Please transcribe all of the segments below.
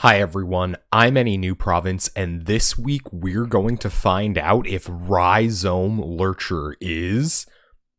Hi everyone, I'm Any New Province, and this week we're going to find out if Rhizome Lurcher is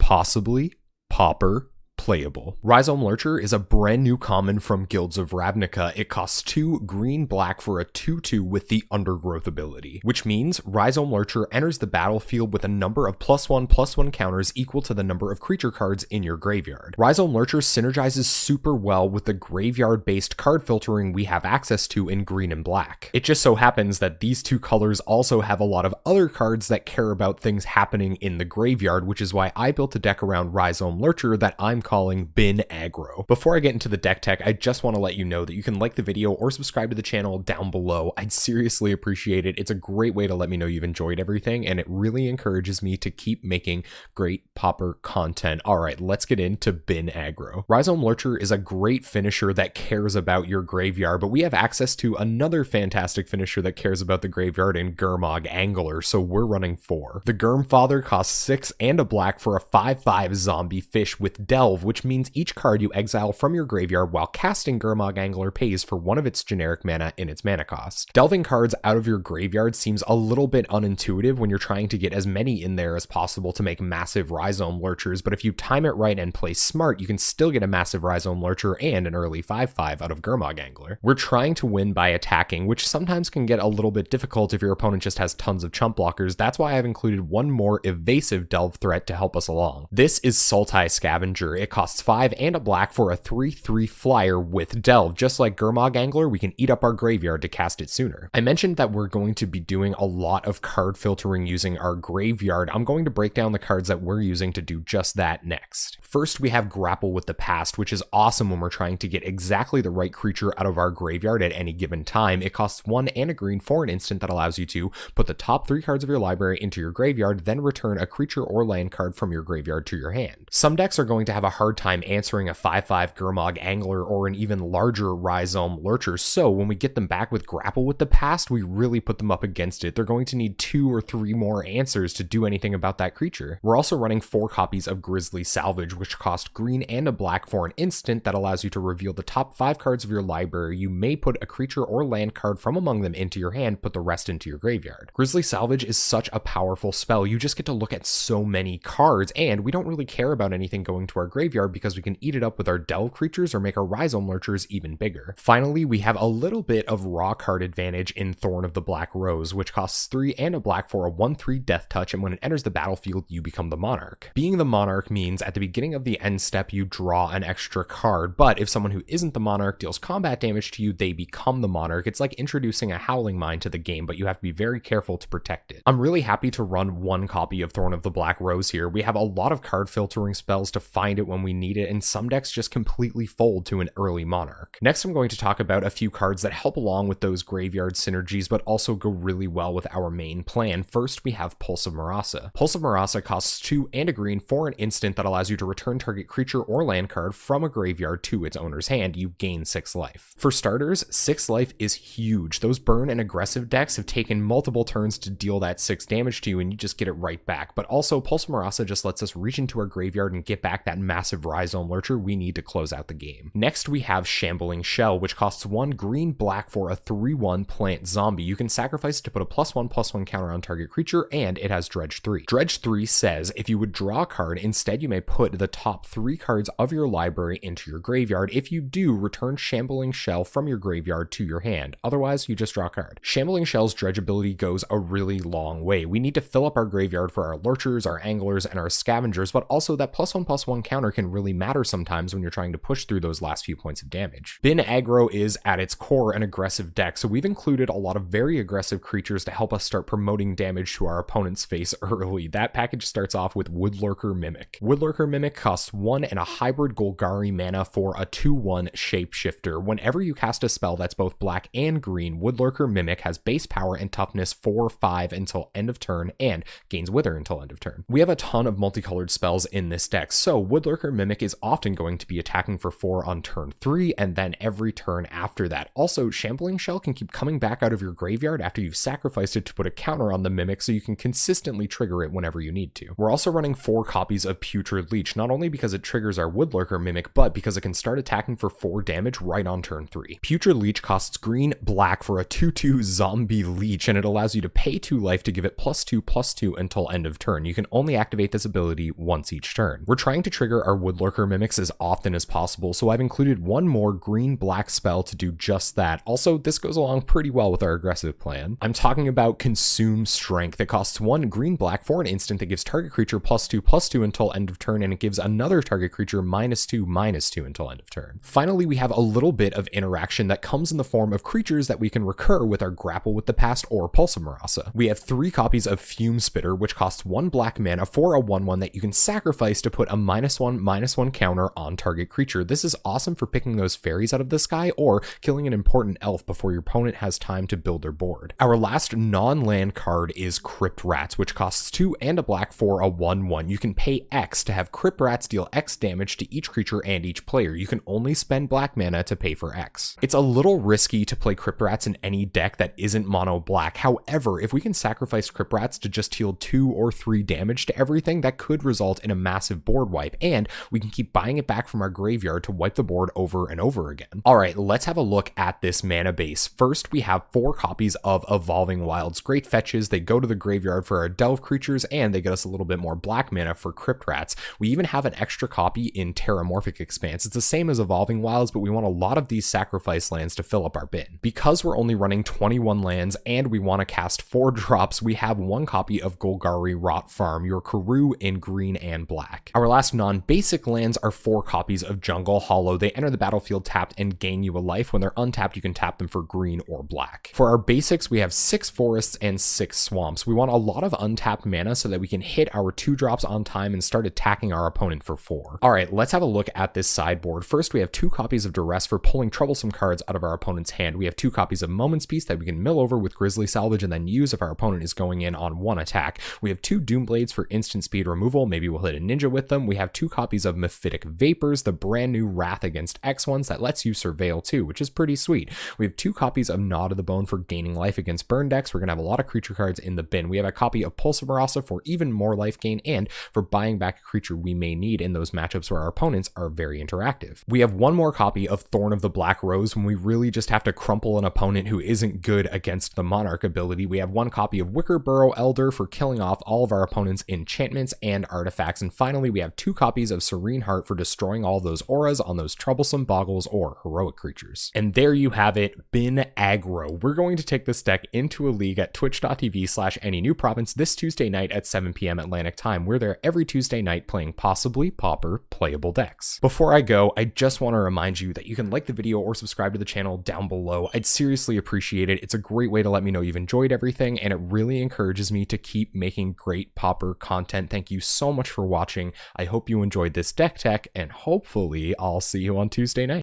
possibly Pauper playable. Rhizome Lurcher is a brand new common from Guilds of Ravnica. It costs 2 green-black for a 2/2 with the Undergrowth ability, which means Rhizome Lurcher enters the battlefield with a number of +1/+1 counters equal to the number of creature cards in your graveyard. Rhizome Lurcher synergizes super well with the graveyard-based card filtering we have access to in green and black. It just so happens that these two colors also have a lot of other cards that care about things happening in the graveyard, which is why I built a deck around Rhizome Lurcher that I'm calling Bin Aggro. Before I get into the deck tech, I just want to let you know that you can like the video or subscribe to the channel down below. I'd seriously appreciate it. It's a great way to let me know you've enjoyed everything, and it really encourages me to keep making great Pauper content. Alright, let's get into Bin Aggro. Rhizome Lurcher is a great finisher that cares about your graveyard, but we have access to another fantastic finisher that cares about the graveyard in Gurmag Angler, so we're running 4. The Gurmfather costs 6 and a black for a 5/5 zombie fish with Delve, which means each card you exile from your graveyard while casting Gurmag Angler pays for one of its generic mana in its mana cost. Delving cards out of your graveyard seems a little bit unintuitive when you're trying to get as many in there as possible to make massive Rhizome Lurchers, but if you time it right and play smart, you can still get a massive Rhizome Lurcher and an early 5/5 out of Gurmag Angler. We're trying to win by attacking, which sometimes can get a little bit difficult if your opponent just has tons of chump blockers. That's why I've included one more evasive delve threat to help us along. This is Sultai Scavenger. It costs 5 and a black for a 3/3 flyer with Delve. Just like Gurmag Angler, we can eat up our graveyard to cast it sooner. I mentioned that we're going to be doing a lot of card filtering using our graveyard. I'm going to break down the cards that we're using to do just that next. First, we have Grapple with the Past, which is awesome when we're trying to get exactly the right creature out of our graveyard at any given time. It costs 1 and a green for an instant that allows you to put the top 3 cards of your library into your graveyard, then return a creature or land card from your graveyard to your hand. Some decks are going to have a hard time answering a 5/5 Gurmag Angler or an even larger Rhizome Lurcher, so when we get them back with Grapple with the Past, we really put them up against it. They're going to need 2 or 3 more answers to do anything about that creature. We're also running 4 copies of Grisly Salvage, which cost green and a black for an instant that allows you to reveal the top 5 cards of your library. You may put a creature or land card from among them into your hand, put the rest into your graveyard. Grisly Salvage is such a powerful spell. You just get to look at so many cards, and we don't really care about anything going to our graveyard because we can eat it up with our Delve creatures or make our Rhizome Lurchers even bigger. Finally, we have a little bit of raw card advantage in Thorn of the Black Rose, which costs 3 and a black for a 1/3 death touch, and when it enters the battlefield, you become the Monarch. Being the Monarch means at the beginning of the end step, you draw an extra card, but if someone who isn't the Monarch deals combat damage to you, they become the Monarch. It's like introducing a Howling Mine to the game, but you have to be very careful to protect it. I'm really happy to run 1 copy of Thorn of the Black Rose here. We have a lot of card filtering spells to find it when we need it, and some decks just completely fold to an early Monarch. Next, I'm going to talk about a few cards that help along with those graveyard synergies, but also go really well with our main plan. First, we have Pulse of Murasa. Pulse of Murasa costs 2 and a green for an instant that allows you to return target creature or land card from a graveyard to its owner's hand. You gain 6 life. For starters, 6 life is huge. Those burn and aggressive decks have taken multiple turns to deal that 6 damage to you, and you just get it right back. But also, Pulse of Murasa just lets us reach into our graveyard and get back that massive Rhizome Lurcher we need to close out the game. Next, we have Shambling Shell, which costs 1 green black for a 3/1 plant zombie. You can sacrifice to put a +1/+1 counter on target creature, and it has Dredge 3. Dredge 3 says if you would draw a card, instead you may put the top 3 cards of your library into your graveyard. If you do, return Shambling Shell from your graveyard to your hand. Otherwise, you just draw a card. Shambling Shell's Dredge ability goes a really long way. We need to fill up our graveyard for our Lurchers, our Anglers, and our Scavengers, but also that +1/+1 counter can really matter sometimes when you're trying to push through those last few points of damage. Bin Aggro is at its core an aggressive deck, so we've included a lot of very aggressive creatures to help us start promoting damage to our opponent's face early. That package starts off with Woodlurker Mimic. Woodlurker Mimic costs 1 and a hybrid Golgari mana for a 2/1 shapeshifter. Whenever you cast a spell that's both black and green, Woodlurker Mimic has base power and toughness 4/5 until end of turn and gains Wither until end of turn. We have a ton of multicolored spells in this deck, so Woodlurker Woodlurker Mimic is often going to be attacking for 4 on turn 3 and then every turn after that. Also, Shambling Shell can keep coming back out of your graveyard after you've sacrificed it to put a counter on the Mimic so you can consistently trigger it whenever you need to. We're also running 4 copies of Putrid Leech, not only because it triggers our Woodlurker Mimic, but because it can start attacking for 4 damage right on turn 3. Putrid Leech costs green, black for a 2/2 zombie leech, and it allows you to pay 2 life to give it +2/+2 until end of turn. You can only activate this ability once each turn. We're trying to trigger our Woodlurker Mimics as often as possible, so I've included one more green-black spell to do just that. Also, this goes along pretty well with our aggressive plan. I'm talking about Consume Strength. It costs 1 green-black for an instant that gives target creature +2/+2 until end of turn, and it gives another target creature -2/-2 until end of turn. Finally, we have a little bit of interaction that comes in the form of creatures that we can recur with our Grapple with the Past or Pulse of Marasa. We have 3 copies of Fume Spitter, which costs 1 black mana for a 1/1 that you can sacrifice to put a -1/-1 counter on target creature. This is awesome for picking those fairies out of the sky or killing an important elf before your opponent has time to build their board. Our last non-land card is Crypt Rats, which costs 2 and a black for a 1/1. You can pay X to have Crypt Rats deal X damage to each creature and each player. You can only spend black mana to pay for X. It's a little risky to play Crypt Rats in any deck that isn't mono black. However, if we can sacrifice Crypt Rats to just deal 2 or 3 damage to everything, that could result in a massive board wipe, and we can keep buying it back from our graveyard to wipe the board over and over again. Alright, let's have a look at this mana base. First, we have 4 copies of Evolving Wilds. Great fetches, they go to the graveyard for our delve creatures, and they get us a little bit more black mana for Crypt Rats. We even have an extra copy in Terramorphic Expanse. It's the same as Evolving Wilds, but we want a lot of these sacrifice lands to fill up our bin. Because we're only running 21 lands and we want to cast 4 drops, we have 1 copy of Golgari Rot Farm, your Karoo in green and black. Our last non-basic lands are 4 copies of Jungle Hollow. They enter the battlefield tapped and gain you a life. When they're untapped, you can tap them for green or black. For our basics, we have 6 forests and 6 swamps. We want a lot of untapped mana so that we can hit our 2 drops on time and start attacking our opponent for 4. Alright, let's have a look at this sideboard. First, we have 2 copies of Duress for pulling troublesome cards out of our opponent's hand. We have 2 copies of Moment's Peace that we can mill over with Grizzly Salvage and then use if our opponent is going in on 1 attack. We have 2 Doomblades for instant speed removal. Maybe we'll hit a ninja with them. We have 2 copies of Mephitic Vapors, the brand new Wrath Against X ones that lets you surveil too, which is pretty sweet. We have 2 copies of Gnaw to the Bone for gaining life against burn decks. We're going to have a lot of creature cards in the bin. We have a copy of Pulse of Marasa for even more life gain and for buying back a creature we may need in those matchups where our opponents are very interactive. We have 1 more copy of Thorn of the Black Rose when we really just have to crumple an opponent who isn't good against the Monarch ability. We have 1 copy of Wicker Burrow Elder for killing off all of our opponent's enchantments and artifacts. And finally, we have 2 copies of Serene Heart for destroying all those auras on those troublesome boggles or heroic creatures. And there you have it, Bin Aggro. We're going to take this deck into a league at twitch.tv/AnyNewProvince this Tuesday night at 7 p.m. Atlantic time. We're there every Tuesday night playing possibly Pauper playable decks. Before I go, I just want to remind you that you can like the video or subscribe to the channel down below. I'd seriously appreciate it. It's a great way to let me know you've enjoyed everything, and it really encourages me to keep making great Pauper content. Thank you so much for watching. I hope you enjoyed this deck tech, and hopefully I'll see you on Tuesday night.